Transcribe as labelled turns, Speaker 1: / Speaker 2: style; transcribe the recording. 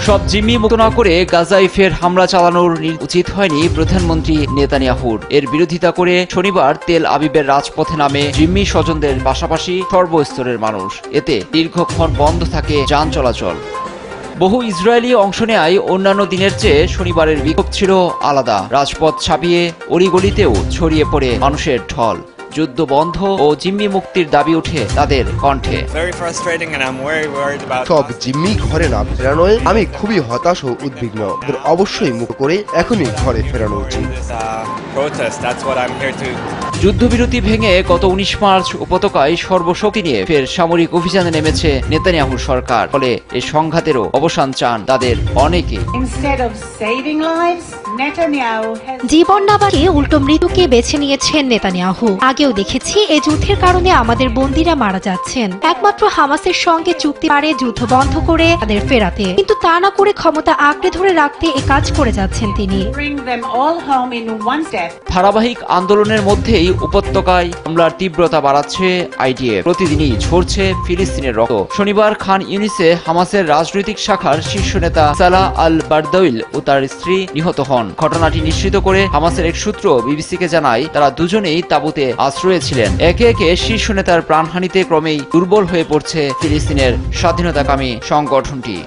Speaker 1: সব জিম্মি মুক্ত না করে গাজায় ফের হামলা চালানোর উচিত হয়নি প্রধানমন্ত্রী নেতানিয়াহুর। এর বিরোধিতা করে শনিবার তেল আবিবের রাজপথে নামে জিম্মি স্বজনদের পাশাপাশি সর্বস্তরের মানুষ। এতে দীর্ঘক্ষণ বন্ধ থাকে যান চলাচল। বহু ইসরায়েলি অংশ নেয় অন্যান্য দিনের চেয়ে শনিবারের বিক্ষোভ ছিল আলাদা। রাজপথ ছাপিয়ে অলিগলিতেও ছড়িয়ে পড়ে মানুষের ঢল। যুদ্ধ বন্ধ ও জিম্মি মুক্তির দাবি ওঠে তাদের কণ্ঠে।
Speaker 2: সব জিম্মি ঘরে না ফেরানোয় আমি খুবই হতাশ ও উদ্বিগ্ন। ওদের অবশ্যই মুক্ত করে এখনই ঘরে ফেরানো উচিত।
Speaker 1: যুদ্ধবিরতি ভেঙে গত ১৯ মার্চ উপত্যকায় সর্বশক্তি নিয়ে ফের সামরিক অভিযানে নেমেছে নেতানিয়াহুর সরকার। ফলে এই সংঘাতেরও অবসান চান তাদের অনেকে।
Speaker 3: জীবন না বাঁচিয়ে উল্টো মৃত্যুকে বেছে নিয়েছেন নেতানিয়াহু। আগেও দেখেছি এই যুদ্ধের কারণে আমাদের বন্দীরা মারা যাচ্ছেন। একমাত্র হামাসের সঙ্গে চুক্তি পারে যুদ্ধ বন্ধ করে তাদের ফেরাতে, কিন্তু তা না করে ক্ষমতা আঁকড়ে ধরে রাখতে এ কাজ করে যাচ্ছেন তিনি।
Speaker 1: ধারাবাহিক আন্দোলনের মধ্যেই উপত্যকায় হামলার তীব্রতা বাড়াচ্ছে আইডিএফ। প্রতিদিনই ঝরছে ফিলিস্তিনের রক্ত। শনিবার খান ইউনিসে হামাসের রাজনৈতিক শাখার শীর্ষ নেতা সালাহ আল বারদাউইল ও তার স্ত্রী নিহত হন। ঘটনাটি নিশ্চিত করে হামাসের এক সূত্র বিবিসিকে জানায়, তারা দুজনেই তাঁবুতে আশ্রয়ে ছিলেন। একে একে শীর্ষ নেতার প্রাণহানিতে ক্রমেই দুর্বল হয়ে পড়ছে ফিলিস্তিনের স্বাধীনতাকামী সংগঠনটি।